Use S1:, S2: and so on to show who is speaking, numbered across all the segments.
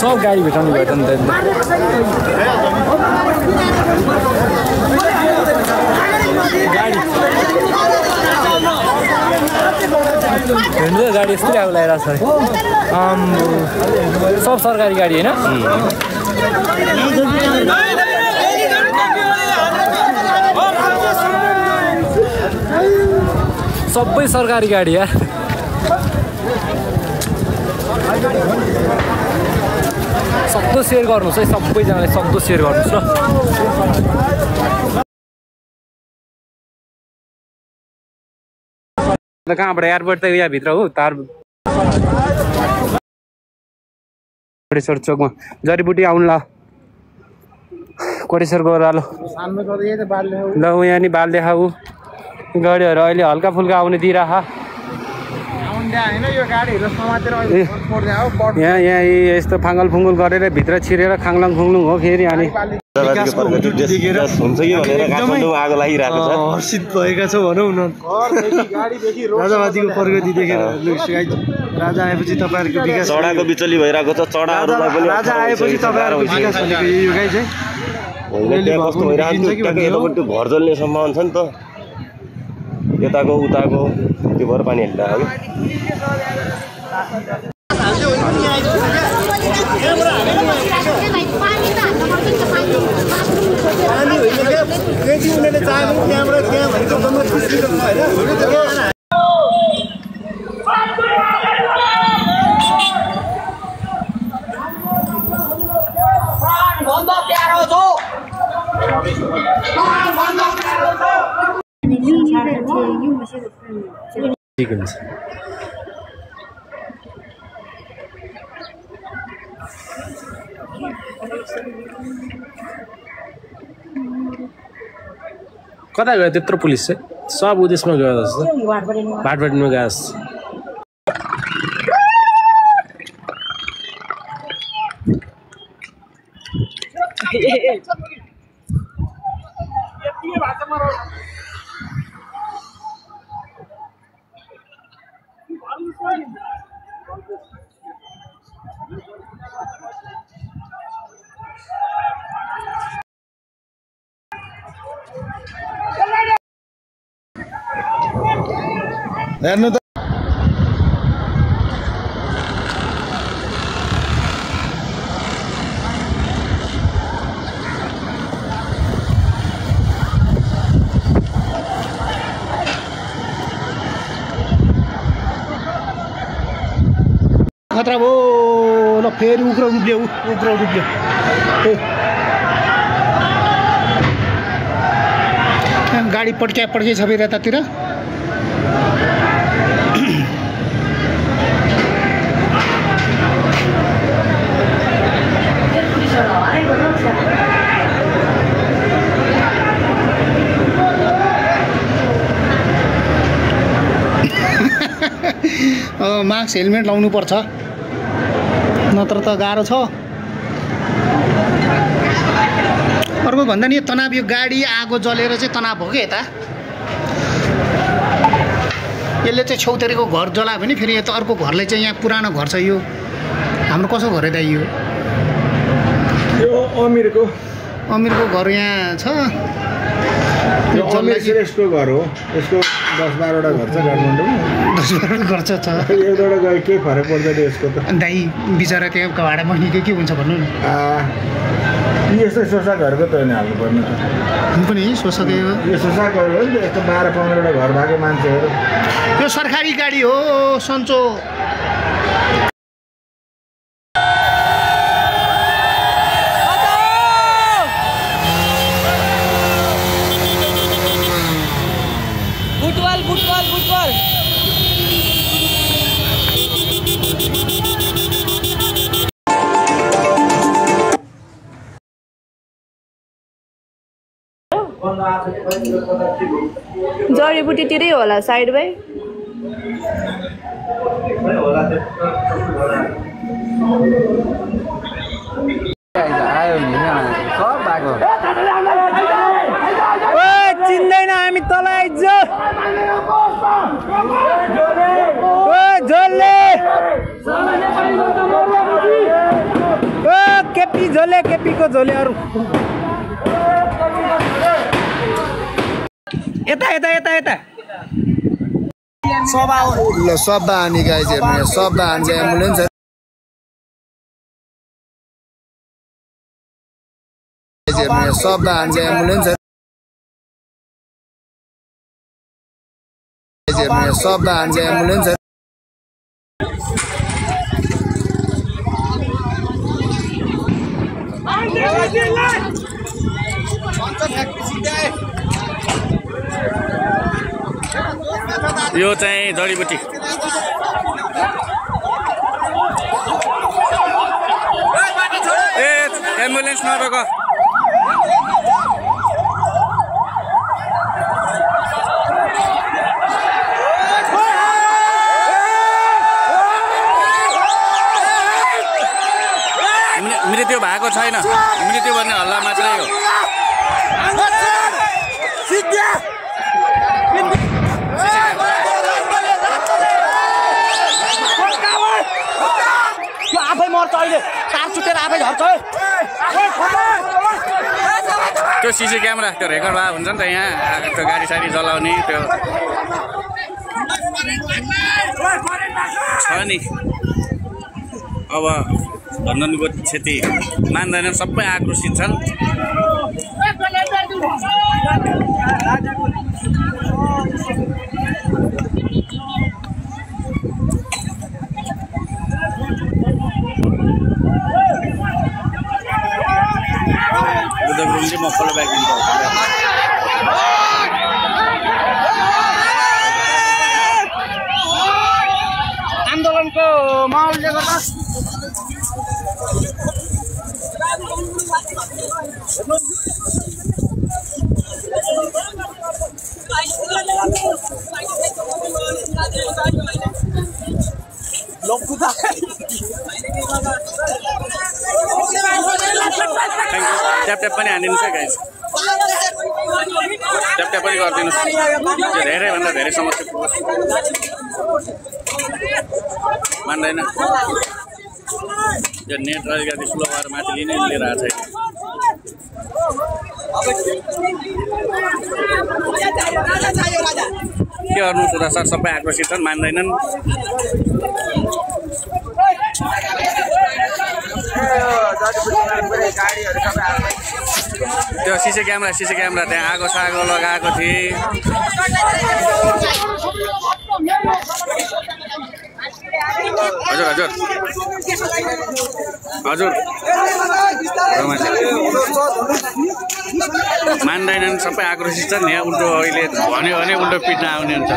S1: सब गाडी भेटाउनु भयो त नि त गाडी हिँड्दै गाडी यस्तै अब लगाइरहेको छ सब सरकारी गाडी होइन सबै सरकारी गाडी यार सक्दो सेयर गर्नुहोस् है सबैजनाले सक्दो सेयर गर्नुहोस् ल कहाँबाट एयरपोर्ट त यहाँभित्र हो तार कोटेश्वर चोकमा जडीबुटी आउनु ल कोटेश्वर गएर ल यहाँ नि बाल देखाऊ गाडीहरू अहिले हल्का फुल्का आउने दिइराख यहाँ यस्तो फाङ्गल फुङ्गल गरेर भित्र छिरेर खाङलाङ खुङलुङ हो फेरि अनि
S2: हुन्छ कि भनेर काठमाडौँमा आगो लागिरहेको छ
S1: हर्षित भएका छौँ भनौँ न राजाबाजीको प्रगति देखेर राजा आएपछि तपाईँहरूको विकास
S2: चढाको बिचली भइरहेको छ चढाहरूलाई पनि
S1: राजा आएपछि तपाईँहरूको विकास भनेको यो गाई चाहिँ
S2: होइन त्यहाँ कस्तो भइरहेको यतापट्टि घर जल्ने सम्भावना छ नि त यताको उताको त्यो भएर पानी हालिरहेको
S1: ठीक हुन्छ कता गयो त्यत्रो पुलिस चाहिँ सब उदेशमा गयो जस्तो भाटपाटीमा गयो जस्तो
S3: हेर्नु त
S1: खतरा भयो ल फेरि उग्रो उभियो गाडी पड्क्या छ फेरि यतातिर मास्क हेलमेट लाउनु पर्छ नत्र त गाह्रो छ अर्को भन्दा नि तनाव यो गाडी आगो जलेर चाहिँ तनाव हो कि यता यसले चाहिँ छेउतेरीको घर जलायो भने फेरि यता अर्को घरले चाहिँ यहाँ पुरानो घर छ यो हाम्रो कसो घर दाइ यो
S3: अमिरको
S1: घर यहाँ छ
S3: यसको घर हो यसको 10-12वटा घर छ काठमाडौँमा
S1: 10-12 घर छ
S3: एउटाबाट गयो के फरक पर्दैन यसको त
S1: दाइ बिचरा त्यहाँ भाडा बस्ने के हुन्छ भन्नु न
S3: यस्तै सोसाकहरूको त होइन हाल्नुपर्ने
S1: पनि सोसाकै हो
S3: यो सोसाकहरू हो नि त यस्तो 12-15वटा घर भएको मान्छेहरू
S1: यो सरकारी गाडी हो सन्चो
S4: जडीबुटीतिरै होला साइड बाई
S1: चिन्दैन हामी तल आइजो झोले केपीको झोलेहरू यता यता यता यता
S3: शब्द हानी गाइज हेर्नु शब्द हान्छ एम्बुलेन्स शब्द हान्छ एम्बुलेन्स शब्द हान्छ एम्बुलेन्स
S5: यो चाहिँ जडीबुटी ए एम्बुलेन्स नरोक मृत्यु भएको छैन मृत्यु भन्ने हल्ला मात्रै हो
S1: आफै मर्छ अहिले तार चुटेर आफै झर्छ
S5: त्यो सिसी क्यामेरा त्यो रेकर्ड भए हुन्छ नि त यहाँ त्यो गाडी साडी चलाउने त्यो छ नि अब धनगढीको क्षति मान्दैनन् सबै आक्रोशित छन् म फलो ब्याक
S1: आन्दोलनको माहौलले गर्दा
S5: ट्याप ट्याप पनि हानिदिनुहोस् है गाइस ट्याप ट्याप पनि गरिदिनुहोस् धेरैभन्दा धेरै समस्या पुग्छ मान्दैन यो नेट अलिकति स्लो भएर माथि लिनै लिइरहेको छैन के गर्नु सुधा सर सबै आक्रोशित छन् मान्दैनन् त्यो सिसी क्यामेरा त्यहाँ आगो सागो लगाएको थिएँ हजुर हजुर हजुर मान्दैनन् सबै आक्रोशित छन् यहाँ उल्टो अहिले भन्यो भने उल्टो पिट्न आउने हुन्छ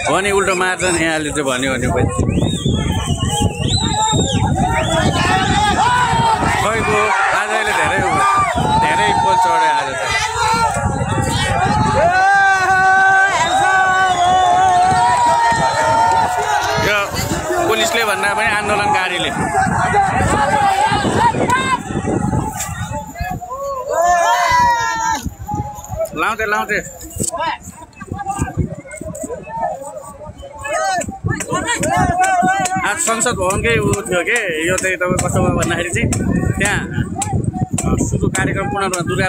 S5: भने उल्टो मार्छन् यहाँले चाहिँ भन्यो भने पनि खैको आज अहिले धेरै पोल चढ्यो आज त यो पुलिसले भन्दा पनि आन्दोलनकारीले लाउँथे आज संसद भवनकै ऊ थियो कि यो चाहिँ तपाईँ कस्तो भयो भन्दाखेरि चाहिँ त्यहाँ सुरु कार्यक्रम पुनः दुर्गा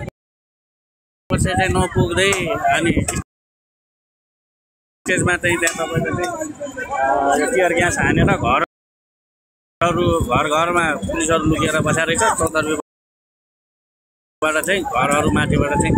S5: पूजा चाहिँ नपुग्दै अनि स्टेजमा चाहिँ त्यहाँ तपाईँको चाहिँ टियर ग्यास हानेर घरमा पुलिसहरू लुकेर बसेर रहेछ चौतर्फीबाट चाहिँ घरहरू माथिबाट चाहिँ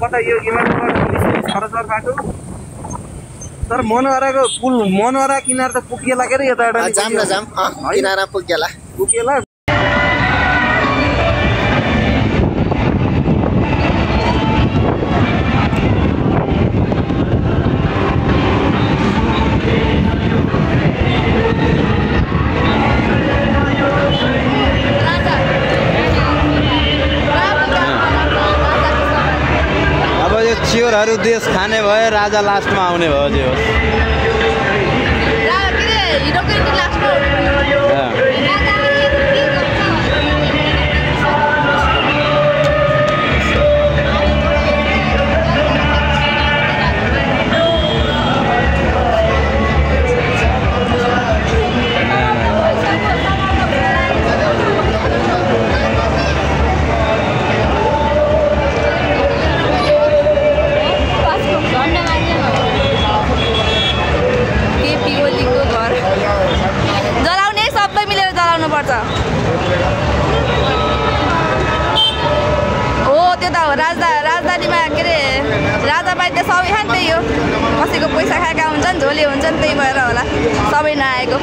S1: कता यो सरसर बाटो तर मनोहराको पुल मनोहरा किनार त पुगेला के रे यता
S3: किनारा पुगेला
S6: चियरहरू देश खाने भयो राजा लास्टमा आउने भयो जे होस्
S4: राजधानीमा के अरे राजा बाहिर सबै खान त्यही हो कसैको पैसा खाएका हुन्छन् झोले हुन्छन् त्यही भएर होला सबै नआएको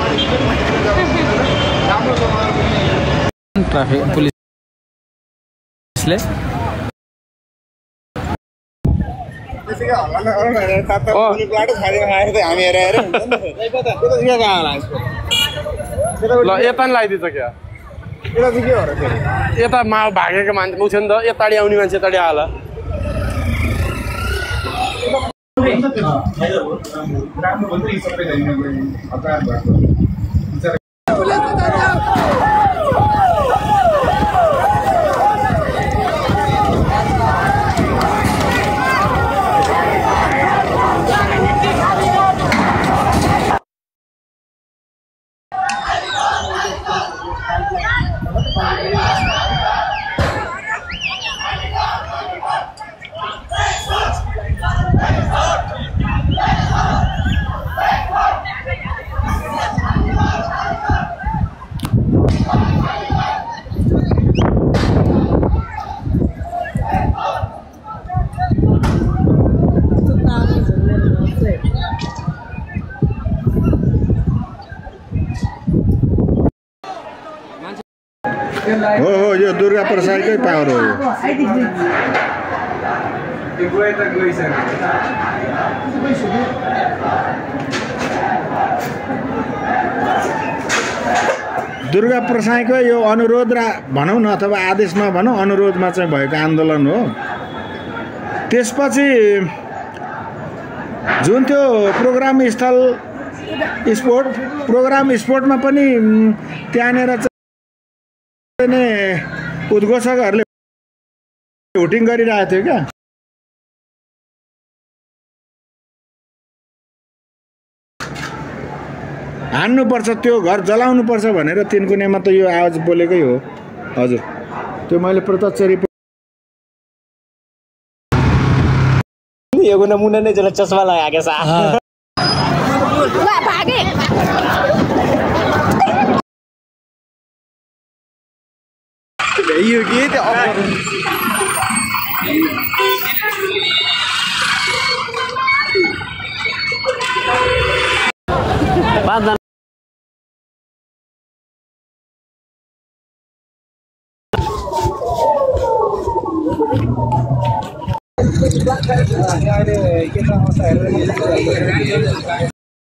S6: ट्राफिक पुलिसले
S7: ल यता नि लगाइदिन्छ क्या यता भागेको मान्छे उठ्यो नि त यताडि आउने मान्छे यताडि आला
S3: हो यो दुर्गा प्रसादकै पावर हो दुर्गा प्रसादको यो अनुरोध र भनौँ न अथवा आदेशमा भनौँ अनुरोधमा चाहिँ भएको आन्दोलन हो त्यसपछि जुन त्यो प्रोग्राम स्थल प्रोग्राम स्पोर्टमा पनि त्यहाँनिर उद्घोषकहरूले भोटिङ गरिरहेको थियो क्या हान्नुपर्छ त्यो घर जलाउनुपर्छ भनेर तिनकुनेमा त यो आवाज बोलेकै हो हजुर त्यो मैले प्रत्यक्ष रिपोर्ट
S2: यो नमुना नै जसलाई चस्मा लगाएको छ
S6: यो के